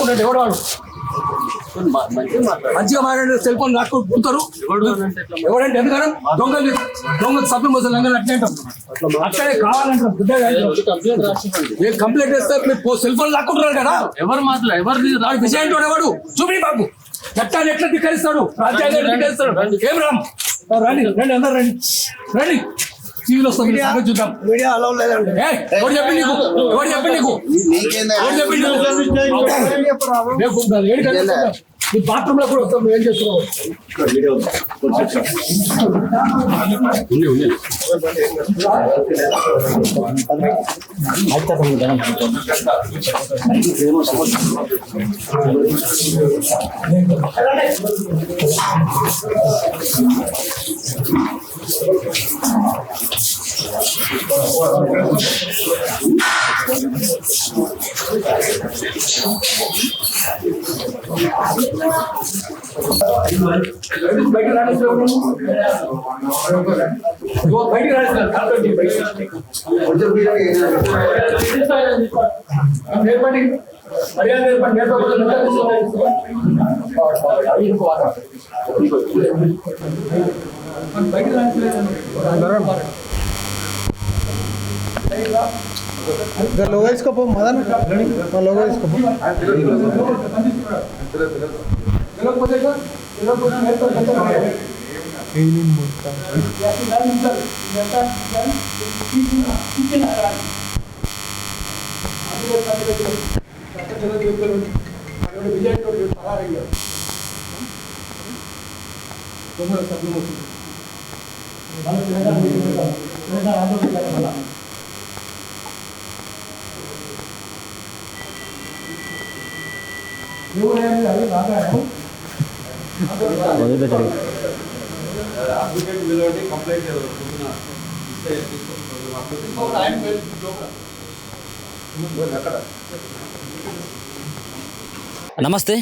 లాక్కుంటాడు ఎవడు వాడు మంచిగా మాట్లాడే సెల్ ఫోన్ లాక్కుంటారు ఎవడంటే ఎందుకన్నా దొంగ సభ్యులు మోసం లంగలు అట్లే అంటాం అట్లనే కావాలంటాం మీరు కంప్లైంట్ చేస్తే మీరు సెల్ ఫోన్ లాక్కుంటున్నారు కదా ఎవరు మాత్రం ఎవరు విజయం ఎవడు చూపి బాబు చట్టాన్ని ఎట్లా ధిక్కరిస్తాడు రాజ్యాంగాన్ని ధిక్కరిస్తాడు ఏం రామ్ రండి రండి అందరు రండి రండి టీవీలో వస్తాం చూద్దాం మీడియా అలౌ లేదండి ఎవరు చెప్పి నీకు ఎవరు చెప్పి నీకు ఎవరు చెప్పి నీకు ఈ బాత్రూమ్ లో కూడా వస్తాం ఏం చేస్తున్నావు బయట लोगो इसको मदन लोगो इसको నమస్తే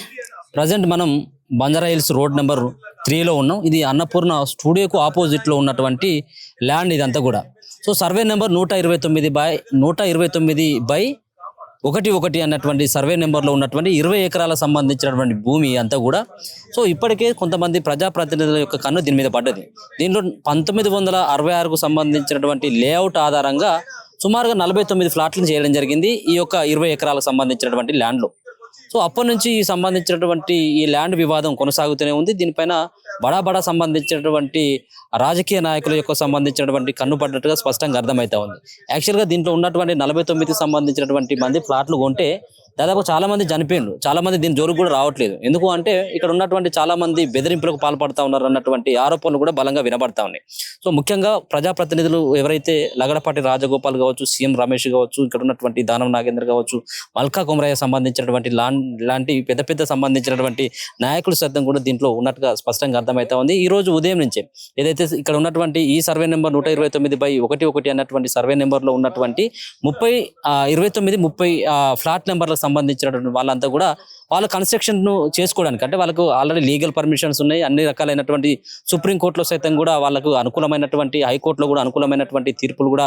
ప్రజెంట్ మనం బంజారా హిల్స్ రోడ్ నెంబర్ 3లో ఉన్నాం. ఇది అన్నపూర్ణ స్టూడియోకు ఆపోజిట్లో ఉన్నటువంటి ల్యాండ్ ఇదంతా కూడా. సో సర్వే నెంబర్ 129/1 అన్నటువంటి సర్వే నెంబర్లో ఉన్నటువంటి 20 ఎకరాలకు సంబంధించినటువంటి భూమి అంతా కూడా. సో ఇప్పటికే కొంతమంది ప్రజాప్రతినిధుల యొక్క కన్ను దీని మీద పడ్డది. దీంట్లో 1966కు సంబంధించినటువంటి లేఅవుట్ ఆధారంగా సుమారుగా 49 ఫ్లాట్లను చేయడం జరిగింది ఈ యొక్క 20 ఎకరాలకు సంబంధించినటువంటి ల్యాండ్లో. సో అప్పటి నుంచి సంబంధించినటువంటి ఈ ల్యాండ్ వివాదం కొనసాగుతూనే ఉంది. దీనిపైన బడా సంబంధించినటువంటి రాజకీయ నాయకుల యొక్క సంబంధించినటువంటి కన్ను పడ్డట్టుగా స్పష్టంగా అర్థమవుతా ఉంది. యాక్చువల్గా దీంట్లో ఉన్నటువంటి 49కి సంబంధించినటువంటి మంది ఫ్లాట్లు కొంటే దాదాపు చాలా మంది చనిపోయిండు, చాలా మంది దీని జోరుకు కూడా రావట్లేదు. ఎందుకు అంటే ఇక్కడ ఉన్నటువంటి చాలా మంది బెదిరింపులకు పాల్పడతా ఉన్నారు అన్నటువంటి ఆరోపణలు కూడా బలంగా వినబడతా ఉన్నాయి. సో ముఖ్యంగా ప్రజాప్రతినిధులు ఎవరైతే లగడపాటి రాజగోపాల్ కావచ్చు, సీఎం రమేష్ కావచ్చు, ఇక్కడ ఉన్నటువంటి దానం నాగేంద్ర కావచ్చు, మల్కా కుమరయ్య సంబంధించినటువంటి లాంటి పెద్ద సంబంధించినటువంటి నాయకులు సైతం కూడా దీంట్లో ఉన్నట్టుగా స్పష్టంగా అర్థమవుతా ఉంది. ఈ రోజు ఉదయం నుంచే ఏదైతే ఇక్కడ ఉన్నటువంటి ఈ సర్వే నెంబర్ 129/1 అన్నటువంటి సర్వే నెంబర్ లో ఉన్నటువంటి 29-30 ఫ్లాట్ నెంబర్లకు సంబంధించినటువంటి వాళ్ళంతా కూడా వాళ్ళ కన్స్ట్రక్షన్ ను చేసుకోవడానికి, అంటే వాళ్ళకు ఆల్రెడీ లీగల్ పర్మిషన్స్ ఉన్నాయి. అన్ని రకాలైనటువంటి సుప్రీంకోర్టులో సైతం కూడా వాళ్ళకు అనుకూలమైనటువంటి, హైకోర్టులో కూడా అనుకూలమైనటువంటి తీర్పులు కూడా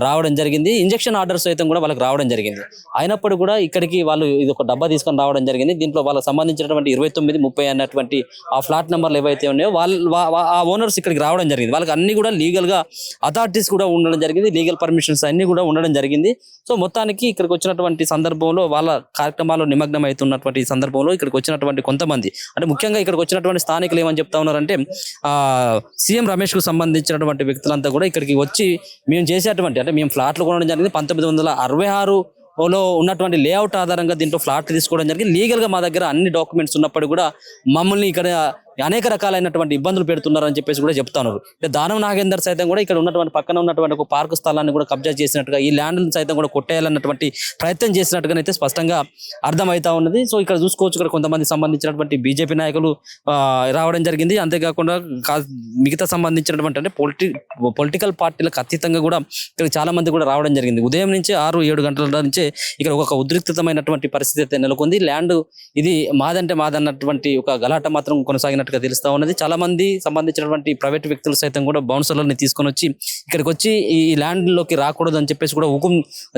రావడం జరిగింది. ఇంజక్షన్ ఆర్డర్స్ సైతం కూడా వాళ్ళకి రావడం జరిగింది. అయినప్పుడు కూడా ఇక్కడికి వాళ్ళు ఇది ఒక డబ్బా తీసుకొని రావడం జరిగింది. దీంట్లో వాళ్ళకి సంబంధించినటువంటి 29-30 అన్నటువంటి ఆ ఫ్లాట్ నెంబర్లు ఏవైతే ఉన్నాయో ఆ ఓనర్స్ ఇక్కడికి రావడం జరిగింది. వాళ్ళకి అన్ని కూడా లీగల్ గా అథారిటీస్ కూడా ఉండడం జరిగింది, లీగల్ పర్మిషన్స్ అన్ని కూడా ఉండడం జరిగింది. సో మొత్తానికి ఇక్కడికి వచ్చినటువంటి సందర్భంలో వాళ్ళ కార్యక్రమాల్లో నిమగ్నం అవుతున్నటువంటి సందర్భంలో ఇక్కడికి వచ్చినటువంటి కొంతమంది, అంటే ముఖ్యంగా ఇక్కడికి వచ్చినటువంటి స్థానికులు ఏమని చెప్తా ఉన్నారంటే సీఎం రమేష్ కు సంబంధించినటువంటి వ్యక్తులంతా కూడా ఇక్కడికి వచ్చి మేము చేసేటువంటి, అంటే మేము ఫ్లాట్లు కొనడం జరిగింది 1966లో ఉన్నటువంటి లేఅవుట్ ఆధారంగా దీంట్లో ఫ్లాట్ తీసుకోవడం జరిగింది. లీగల్ గా మా దగ్గర అన్ని డాక్యుమెంట్స్ ఉన్నప్పటికీ కూడా మమ్మల్ని ఇక్కడ అనేక రకాలైనటువంటి ఇబ్బందులు పెడుతున్నారని చెప్పేసి కూడా చెప్తున్నారు. దానం నాగేందర్ సైతం కూడా ఇక్కడ ఉన్నటువంటి పక్కన ఉన్నటువంటి ఒక పార్కు స్థలాన్ని కూడా కబ్జా చేసినట్టుగా, ఈ ల్యాండ్ సైతం కూడా కొట్టేయాలన్నటువంటి ప్రయత్నం చేసినట్టుగా అయితే స్పష్టంగా అర్థమవుతా ఉన్నది. సో ఇక్కడ చూసుకోవచ్చు, ఇక్కడ కొంతమంది సంబంధించినటువంటి బీజేపీ నాయకులు రావడం జరిగింది. అంతేకాకుండా మిగతా సంబంధించినటువంటి అంటే పొలిటికల్ పార్టీలకు అతీతంగా కూడా ఇక్కడ చాలా మంది కూడా రావడం జరిగింది. ఉదయం నుంచి 6-7 గంటల నుంచే ఇక్కడ ఒక ఉద్రిక్తమైనటువంటి పరిస్థితి అయితే నెలకొంది. ల్యాండ్ ఇది మాదంటే మాదన్నటువంటి ఒక గలాట మాత్రం కొనసాగిన జరిగినట్టుగా తెలుస్తా ఉన్నది. చాలా మంది సంబంధించినటువంటి ప్రైవేట్ వ్యక్తులు సైతం కూడా బౌన్సర్లని తీసుకొని వచ్చి ఇక్కడికి వచ్చి ఈ ల్యాండ్ లోకి రాకూడదు అని చెప్పేసి కూడా హుకుం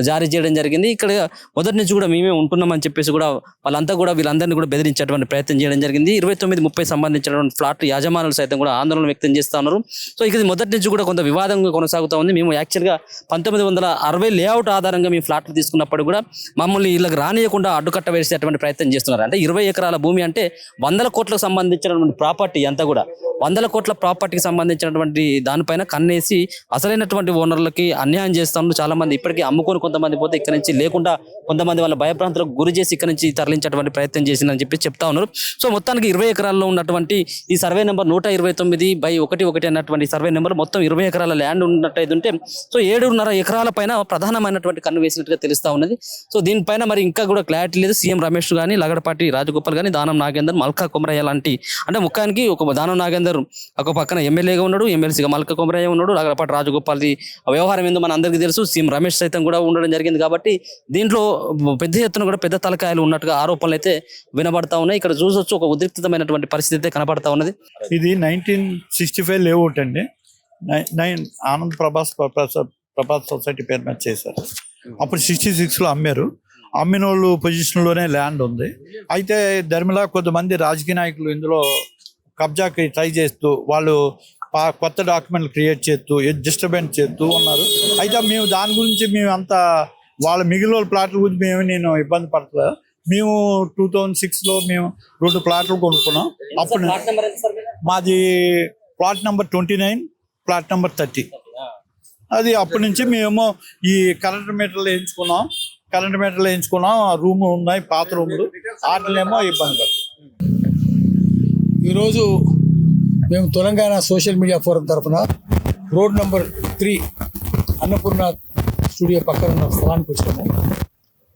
జారీ చేయడం జరిగింది. ఇక్కడ మొదటి నుంచి కూడా మేమే ఉంటున్నామని చెప్పేసి కూడా వాళ్ళంతా కూడా వీళ్ళందరినీ కూడా బెదిరించేటువంటి ప్రయత్నం చేయడం జరిగింది. 29-30 సంబంధించినటువంటి ఫ్లాట్ యాజమానులు సైతం కూడా ఆందోళన వ్యక్తం చేస్తా ఉన్నారు. సో ఇది మొదటి నుంచి కూడా కొంత వివాదంగా కొనసాగుతా ఉంది. మేము యాక్చువల్గా 1960 లేఅవుట్ ఆధారంగా మేము ఫ్లాట్లు తీసుకున్నప్పుడు కూడా మమ్మల్ని వీళ్ళకి రానియకుండా అడ్డుకట్ట వేసేటువంటి ప్రయత్నం చేస్తున్నారు. అంటే 20 ఎకరాల భూమి అంటే 100 కోట్లకు సంబంధించినటువంటి ప్రాపర్టీ అంతా కూడా 100 కోట్ల ప్రాపర్టీకి సంబంధించినటువంటి దానిపైన కన్నేసి అసలైనటువంటి ఓనర్లకి అన్యాయం చేస్తాము. చాలా మంది ఇప్పటికీ అమ్ముకొని కొంతమంది పోతే ఇక్కడ నుంచి లేకుండా కొంతమంది వాళ్ళ భయప్రాంతాలకు గురి చేసి ఇక్కడ నుంచి తరలించేటువంటి ప్రయత్నం చేసిందని చెప్పి చెప్తా ఉన్నారు. సో మొత్తానికి 20 ఎకరాల్లో ఉన్నటువంటి ఈ సర్వే నెంబర్ 129/11 అన్నటువంటి సర్వే నెంబర్ మొత్తం 20 ఎకరాల ల్యాండ్ ఉన్నట్టయితే సో 7.5 ఎకరాల పైన ప్రధానమైనటువంటి కన్ను వేసినట్టుగా తెలుస్తా ఉన్నది. సో దీనిపైన మరి ఇంకా కూడా క్లారిటీ లేదు. సీఎం రమేష్ కానీ, లగడపాటి రాజగోపాల్ కానీ, దానం నాగేందర్, మల్కా కొమరయ్య లాంటి అంటే ముఖ్యానికి ఒక దానం నాగేందర్ ఒక పక్కన ఎమ్మెల్యేగా ఉన్నాడు, ఎమ్మెల్సీగా మల్కా కొమరయ్య ఉన్నాడు, లగడపాటి రాజగోపాల్ది వ్యవహారం ఏందో మన అందరికీ తెలుసు. సీఎం రమేష్ సైతం కూడా ఉండడం జరిగింది. కాబట్టి దీంట్లో పెద్ద ఎత్తున కూడా పెద్ద తలకాయలు ఉన్నట్టుగా ఆరోపణలు అయితే వినబడతా ఉన్నాయి. ఇక్కడ చూసొచ్చు ఒక ఉద్రిక్తమైనటువంటి పరిస్థితి అయితే కనపడతా ఉన్నది. ఇది 1965 లేఅవుట్ అండి. ఆనంద్ ప్రభాస్ సొసైటీ పేరు మీద చేశారు. అప్పుడు 66లో అమ్మారు. అమ్మిన వాళ్ళు పొజిషన్లోనే ల్యాండ్ ఉంది. అయితే ధర్మిలా కొంతమంది రాజకీయ నాయకులు ఇందులో కబ్జాకి ట్రై చేస్తూ వాళ్ళు కొత్త డాక్యుమెంట్లు క్రియేట్ చేస్తూ డిస్టర్బెన్స్ చేస్తూ ఉన్నారు. అయితే మేము దాని గురించి మేము అంత వాళ్ళ మిగిలిన వాళ్ళ ప్లాట్ల గురించి నేను ఇబ్బంది పడలేదు. మేము 2006లో మేము 2 ప్లాట్లు కొనుక్కున్నాం. అప్పుడు మాది ప్లాట్ నెంబర్ 29, ప్లాట్ నెంబర్ 30. అది అప్పటి నుంచి మేము ఈ కరెంట్ మీటర్లు వేయించుకున్నాం. రూమ్ ఉన్నాయి, పాత రూములు, వాటినేమో ఇబ్బంది పడుతుంది. ఈరోజు మేము తెలంగాణ సోషల్ మీడియా ఫోరం తరఫున రోడ్ నెంబర్ 3 అన్నపూర్ణ స్టూడియో పక్కన ఉన్న స్థలానికి వచ్చినాము.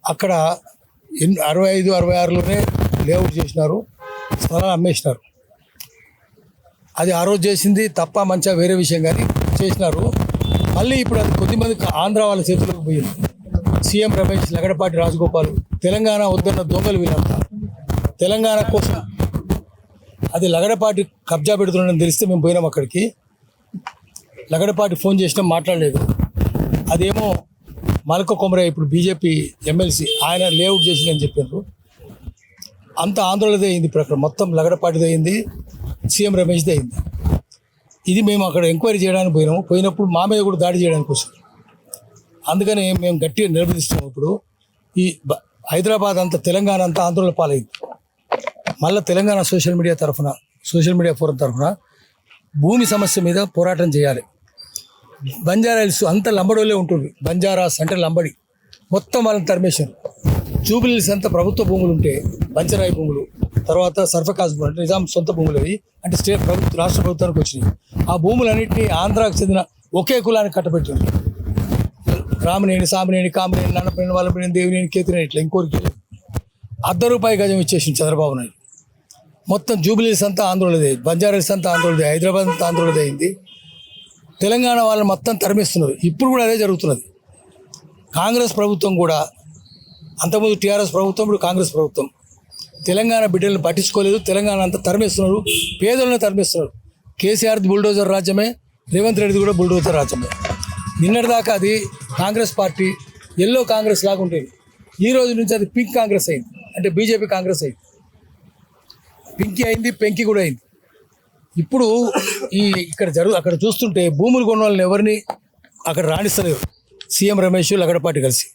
అక్కడ 65-66లోనే లేఅవుట్ చేసినారు, స్థలాలు అమ్మేసినారు. అది ఆ రోజు చేసింది తప్ప మంచిగా వేరే విషయం కానీ చేసినారు. మళ్ళీ ఇప్పుడు అది కొద్దిమంది ఆంధ్ర వాళ్ళ చేతులకు పోయింది. సీఎం రమేష్, లగడపాటి రాజగోపాల్, తెలంగాణ వద్దన్న దొంగలు వీళ్ళంతా. తెలంగాణ కోసం అది లగడపాటి కబ్జా పెడుతున్నాడని తెలిస్తే మేము పోయినాం అక్కడికి. లగడపాటి ఫోన్ చేసినా మాట్లాడలేదు. అదేమో మల్కా కొమరయ్య ఇప్పుడు బీజేపీ ఎమ్మెల్సీ, ఆయన లేఅవుట్ చేసిందని చెప్పారు. అంత ఆందోళనదే అయింది. ప్రకారం మొత్తం లగడపాటిది అయింది, సీఎం రమేష్దే అయింది. ఇది మేము అక్కడ ఎంక్వైరీ చేయడానికి పోయినప్పుడు మా మీద కూడా దాడి చేయడానికి వచ్చారు. అందుకని మేము గట్టిగా నిలబడిస్తున్నాం. ఇప్పుడు ఈ హైదరాబాద్ అంతా, తెలంగాణ అంతా ఆందోళన పాలైంది. మళ్ళీ తెలంగాణ సోషల్ మీడియా ఫోరం తరఫున భూమి సమస్య మీద పోరాటం చేయాలి. బంజారా హిల్స్ అంతా లంబడోళ్ళే ఉంటుంది. బంజారాస్ అంటే లంబడి, మొత్తం వాళ్ళని తరిమేశారు. జూబిలీ హిల్స్ అంతా ప్రభుత్వ భూములు ఉంటే బంచరాయి భూములు, తర్వాత సర్ఫకాజ్ భూములు అంటే నిజాం సొంత భూములు అవి, అంటే రాష్ట్ర ప్రభుత్వానికి వచ్చినాయి. ఆ భూములన్నింటినీ ఆంధ్రాకు చెందిన ఒకే కులానికి కట్టబెట్టారు. రామనేని, సామినేని, కామినేని, నన్నపనేని, వల్లపనేని, దేవినేని, కేతినేని, ఇట్లా ఇంకోరికి ₹1 గజం ఇచ్చేసింది చంద్రబాబు నాయుడు. మొత్తం జూబిలీ హిల్స్ అంతా ఆందోళనదే, బంజారా హిల్స్ అంతా ఆందోళనదే, హైదరాబాద్ అంతా ఆందోళనదే అయింది. తెలంగాణ వాళ్ళని మొత్తం తరిమిస్తున్నారు. ఇప్పుడు కూడా అదే జరుగుతున్నది. కాంగ్రెస్ ప్రభుత్వం కూడా, అంతకుముందు టీఆర్ఎస్ ప్రభుత్వం, ఇప్పుడు కాంగ్రెస్ ప్రభుత్వం తెలంగాణ బిడ్డలను పట్టించుకోలేదు. తెలంగాణ అంతా తరిమేస్తున్నారు, పేదలను తరిమేస్తున్నారు. కేసీఆర్ది బుల్డోజర్ రాజ్యమే, రేవంత్ రెడ్డిది కూడా బుల్డోజర్ రాజ్యమే. నిన్నటిదాకా అది కాంగ్రెస్ పార్టీ ఎల్లో కాంగ్రెస్ లాగా ఉండేది. ఈ రోజు నుంచి అది పింక్ కాంగ్రెస్ అయింది, అంటే బీజేపీ కాంగ్రెస్ అయింది. పింకీ అయింది, పెంకి కూడా అయింది. ఇప్పుడు అక్కడ చూస్తుంటే భూములు కొన్న వాళ్ళని ఎవరిని అక్కడ రాణిస్తలేరు. సీఎం రమేష్, లగడపాటి కలిసి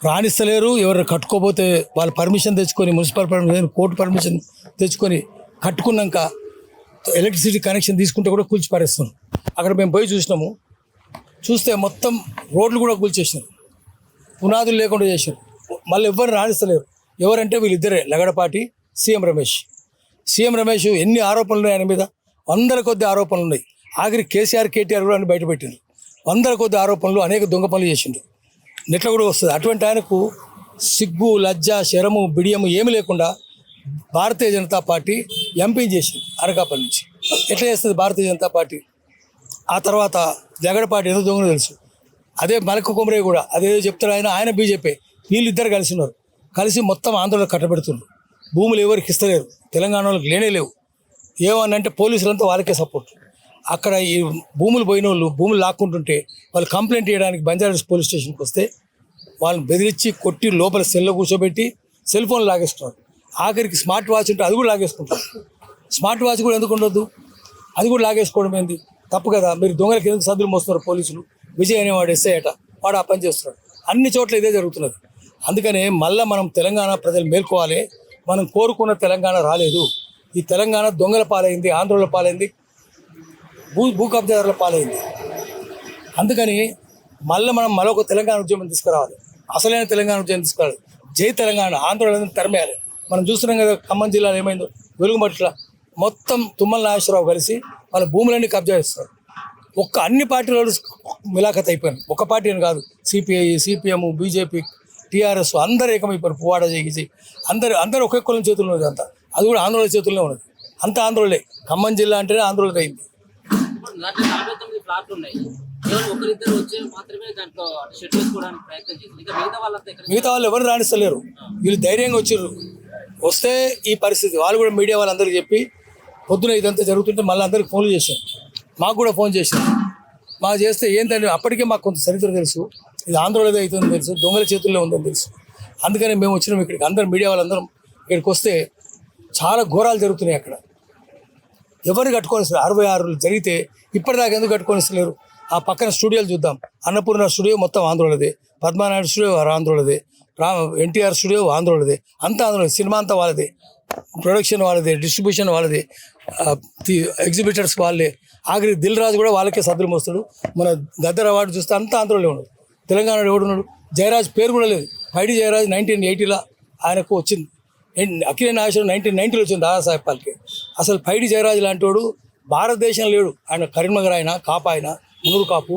రాణిస్తలేరు. ఎవరు కట్టుకోపోతే వాళ్ళు పర్మిషన్ తెచ్చుకొని, మున్సిపల్ పర్మిషన్, కోర్టు పర్మిషన్ తెచ్చుకొని కట్టుకున్నాక ఎలక్ట్రిసిటీ కనెక్షన్ తీసుకుంటే కూడా కూల్చి పారేస్తున్నారు. అక్కడ మేము పోయి చూస్తే మొత్తం రోడ్లు కూడా కూల్చేసినారు, పునాదులు లేకుండా చేశారు. మళ్ళీ ఎవరిని రాణిస్తలేరు. ఎవరంటే వీళ్ళిద్దరే, లగడపాటి, సీఎం రమేష్. ఎన్ని ఆరోపణలు ఉన్నాయి ఆయన మీద? 100 కొద్ది ఆరోపణలు ఉన్నాయి. ఆఖరి కేసీఆర్, కేటీఆర్ కూడా అని బయటపెట్టిండ్రు. 100 కొద్ది ఆరోపణలు, అనేక దొంగ పనులు చేసిండ్రు. నెట్లో కూడా వస్తుంది. అటువంటి ఆయనకు సిగ్గు, లజ్జ, శరము, బిడియము ఏమి లేకుండా భారతీయ జనతా పార్టీ ఎంపీని చేసింది అనకాపల్లి నుంచి. ఎట్లా చేస్తుంది భారతీయ జనతా పార్టీ? ఆ తర్వాత జగడపాటి ఏదో దొంగలు తెలుసు. అదే మల్కా కొమరయ్య కూడా అదేదో చెప్తారు. ఆయన బీజేపీ, వీళ్ళిద్దరు కలిసి ఉన్నారు. కలిసి మొత్తం ఆందోళన కట్టబెడుతున్నారు. భూములు ఎవరికి ఇస్తలేరు, తెలంగాణ వాళ్ళకి లేనే లేవు. ఏమనంటే పోలీసులంతా వాళ్ళకే సపోర్ట్. అక్కడ ఈ భూములు పోయిన వాళ్ళు భూములు లాక్కుంటుంటే వాళ్ళు కంప్లైంట్ చేయడానికి బంజారాస్ పోలీస్ స్టేషన్కి వస్తే వాళ్ళని బెదిరించి కొట్టి లోపల సెల్లో కూర్చోబెట్టి సెల్ ఫోన్ లాగేస్తున్నారు. ఆఖరికి స్మార్ట్ వాచ్ ఉంటే అది కూడా లాగేసుకుంటారు. స్మార్ట్ వాచ్ కూడా ఎందుకు ఉండొద్దు, అది కూడా లాగేసుకోవడం ఏంది తప్పు కదా. మీరు దొంగలకి ఎందుకు సద్దులు మోస్తున్నారు పోలీసులు? విజయ్ అనేవాడు ఎస్ఐ అట, వాడు ఆ పని చేస్తున్నాడు. అన్ని చోట్ల ఇదే జరుగుతున్నది. అందుకనే మళ్ళీ మనం తెలంగాణ ప్రజలు మేల్కోవాలి. మనం కోరుకున్న తెలంగాణ రాలేదు. ఈ తెలంగాణ దొంగల పాలైంది, ఆంధ్రుల పాలైంది, భూ కబ్జాదారుల పాలైంది. అందుకని మనం మరొక తెలంగాణ ఉద్యమం తీసుకురావాలి. అసలైన తెలంగాణ ఉద్యమం తీసుకురావాలి. జై తెలంగాణ, ఆంధ్రులను తరిమేయాలి. మనం చూస్తున్నాం కదా ఖమ్మం జిల్లాలో ఏమైందో, వెలుగుమట్ల మొత్తం తుమ్మల నాగేశ్వరరావు కలిసి వాళ్ళ భూములన్నీ కబ్జా చేస్తారు. అన్ని పార్టీల మిలాఖత్ అయిపోయారు. ఒక పార్టీ అని కాదు, సిపిఐ, సిపిఎం, బీజేపీ, టీఆర్ఎస్ అందరూ ఏకమైపోయారు. పువ్వాడ చేసి అందరూ ఒకే కులం చేతుల్లో ఉన్నది. అంతా అది కూడా ఆంధ్రుల చేతుల్లో ఉన్నది. అంతా ఆంధ్రులే. ఖమ్మం జిల్లా అంటేనే ఆంధ్రులది అయింది. దాంట్లో 49 ప్లాట్లు ఉన్నాయి. కేవలం ఒకరిద్దరు వచ్చి మాత్రమే దాంట్లో షెడ్ వేసుకోవడానికి ప్రయత్నం చేసింది. ఇంకా మిగతా వాళ్ళు ఎవరు రాణిస్తలేరు. వీళ్ళు ధైర్యంగా వచ్చారు. వస్తే ఈ పరిస్థితి వాళ్ళు కూడా మీడియా వాళ్ళందరికీ చెప్పి పొద్దున ఇదంతా జరుగుతుంటే మళ్ళీ అందరికి ఫోన్లు చేశారు. మాకు కూడా ఫోన్ చేశారు. మాకు చేస్తే ఏంటంటే అప్పటికే మాకు కొంత చరిత్ర తెలుసు. ఇది ఆంధ్రలో అవుతుందని తెలుసు, దొంగల చేతుల్లో ఉందని తెలుసు. అందుకని మేము వచ్చినాం ఇక్కడికి. అందరం మీడియా వాళ్ళందరం ఇక్కడికి వస్తే చాలా ఘోరాలు జరుగుతున్నాయి అక్కడ. ఎవరు కట్టుకోనిస్తారు? 66 జరిగితే ఇప్పటిదాకా ఎందుకు కట్టుకోనిస్తలేరు? ఆ పక్కన స్టూడియోలు చూద్దాం. అన్నపూర్ణ స్టూడియో మొత్తం ఆంధ్రోళదే, పద్మానాయుడు స్టూడియో ఆంధ్రోళదే, ఎన్టీఆర్ స్టూడియో ఆంధ్రోళదే, అంతా ఆంధ్రోళదే. సినిమా అంతా వాళ్ళదే, ప్రొడక్షన్ వాళ్ళదే, డిస్ట్రిబ్యూషన్ వాళ్ళదే, ఎగ్జిబిటర్స్ వాళ్ళే. ఆఖరి దిల్ రాజు కూడా వాళ్ళకే సద్దులు మోస్తాడు. మన గద్దర్ అవార్డు చూస్తే అంతా ఆంధ్రలో ఉన్నాడు. తెలంగాణలో ఎవడున్నాడు? జయరాజ్ పేరు కూడా లేదు. పైడి జయరాజ్ 1980లో ఆయనకు వచ్చింది. అఖిల నాగేశ్వరం 1990లో వచ్చింది దాదాసాహెబ్ పాల్కే. అసలు పైడి జయరాజ్ లాంటి వాడు భారతదేశం లేడు. ఆయన కరీంనగర్, ఆయన కాపు, ఆయన మునురు కాపు.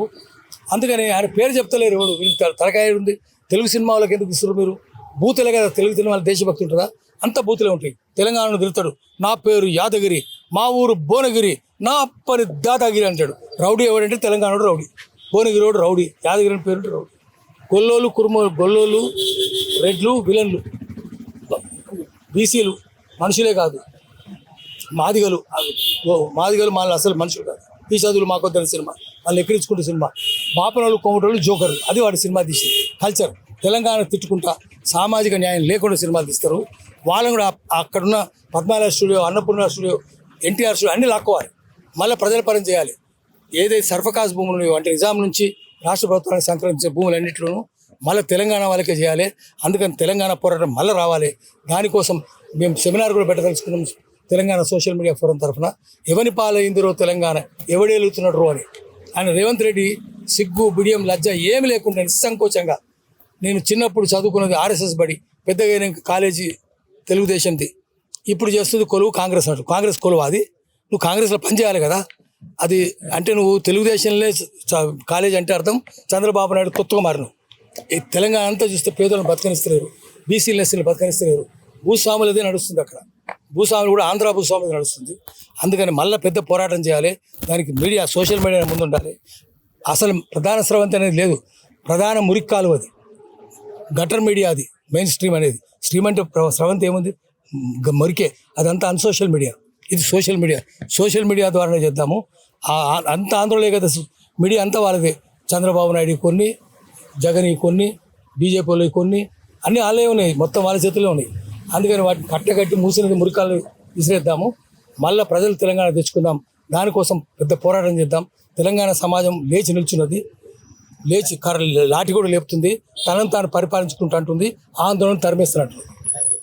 అందుకని ఆయన పేరు చెప్తలేరు ఎవడు. వీళ్ళు తలకాయ ఉంది. తెలుగు సినిమా వాళ్ళకి ఎందుకు ఇస్తారు మీరు? బూతులే కదా తెలుగు సినిమాల దేశభక్తి ఉంటుందా? అంత బూతులే ఉంటాయి. తెలంగాణను తిరుగుతాడు. నా పేరు యాదగిరి, మా ఊరు భువనగిరి, నా పని దాదాగిరి అంటాడు. రౌడీ ఎవడంటే తెలంగాణలో రౌడీ. భువనగిరి వాడు రౌడీ, యాదగిరి అని పేరు రౌడీ. గొల్లోలు, గొల్లోలు, రెడ్లు విలన్లు, బీసీలు మనుషులే కాదు, మాదిగలు మళ్ళీ అసలు మనుషులు కాదు. ఈ చదువులు మాకొద్దని సినిమా వాళ్ళు ఎక్కిరించుకుంటే సినిమా. బాపనోళ్ళు, కొమ్మటోళ్ళు జోకర్లు, అది వాడి సినిమా తీసి కల్చర్. తెలంగాణ తిట్టుకుంటా సామాజిక న్యాయం లేకుండా సినిమాలు తీస్తారు. వాళ్ళని కూడా అక్కడున్న Padmalaya studio, Annapurna studio, NTR studio అన్నీ లాక్కోవాలి. మళ్ళీ ప్రజల పరం చేయాలి. ఏదైతే సర్ఫకాజ్ భూములు అంటే నిజాం నుంచి రాష్ట్ర ప్రభుత్వానికి సంక్రమించే భూములన్నింటిలోనూ మళ్ళీ తెలంగాణ వాళ్ళకే చేయాలి. అందుకని తెలంగాణ పోరాటం మళ్ళీ రావాలి. దానికోసం మేము సెమినార్ కూడా పెట్టదలుచుకున్నాం తెలంగాణ సోషల్ మీడియా ఫోరం తరఫున. ఎవరి పాలైందిరో తెలంగాణ, ఎవడేలుతున్నాడు అని. ఆయన రేవంత్ రెడ్డి సిగ్గు, బిడియం, లజ్జ ఏమి లేకుండా నిస్సంకోచంగా, నేను చిన్నప్పుడు చదువుకున్నది ఆర్ఎస్ఎస్ బడి, పెద్దగా కాలేజీ తెలుగుదేశంది, ఇప్పుడు చేస్తుంది కొలువు కాంగ్రెస్ అంటారు. కాంగ్రెస్ కొలువు అది. నువ్వు కాంగ్రెస్లో పనిచేయాలి కదా. అది అంటే నువ్వు తెలుగుదేశంలో కాలేజీ అంటే అర్థం చంద్రబాబు నాయుడు కొత్తగా మారినావు. ఈ తెలంగాణ అంతా చూస్తే పేదలను బతకనిస్తలేరు, బీసీలు ఎస్సీలు బతకనిస్తలేరు. భూస్వాములదే నడుస్తుంది అక్కడ. భూస్వాములు కూడా ఆంధ్ర భూస్వాములు నడుస్తుంది. అందుకని మళ్ళీ పెద్ద పోరాటం చేయాలి. దానికి మీడియా, సోషల్ మీడియా ముందు ఉండాలి. అసలు ప్రధాన స్రవంతి అనేది లేదు. ప్రధాన మురిక్కాలు అది గటర్ మీడియా. అది మెయిన్ స్ట్రీమ్ అనేది. స్ట్రీమ్ అంటే స్రవంతి ఏముంది? మురికే. అదంతా అన్సోషల్ మీడియా. ఇది సోషల్ మీడియా. సోషల్ మీడియా ద్వారానే చేద్దాము. అంత ఆంధ్రలో కదా మీడియా అంతా వాళ్ళదే. చంద్రబాబు నాయుడు కొన్ని, జగన్ కొన్ని, బీజేపీ వాళ్ళు కొన్ని, అన్నీ వాళ్ళే ఉన్నాయి. మొత్తం వాళ్ళ చేతుల్లో ఉన్నాయి. అందుకని వాటిని కట్టగట్టి మూసినది మురికాలు విసిరేద్దాము. మళ్ళీ ప్రజలు తెలంగాణ తెచ్చుకుందాం. దానికోసం పెద్ద పోరాటం చేద్దాం. తెలంగాణ సమాజం లేచి నిల్చున్నది. లేచి లాఠీ కూడా లేపుతుంది. తనను తాను పరిపాలించుకుంటూ అంటుంది. ఆందోళన తరిమేస్తున్నట్టు.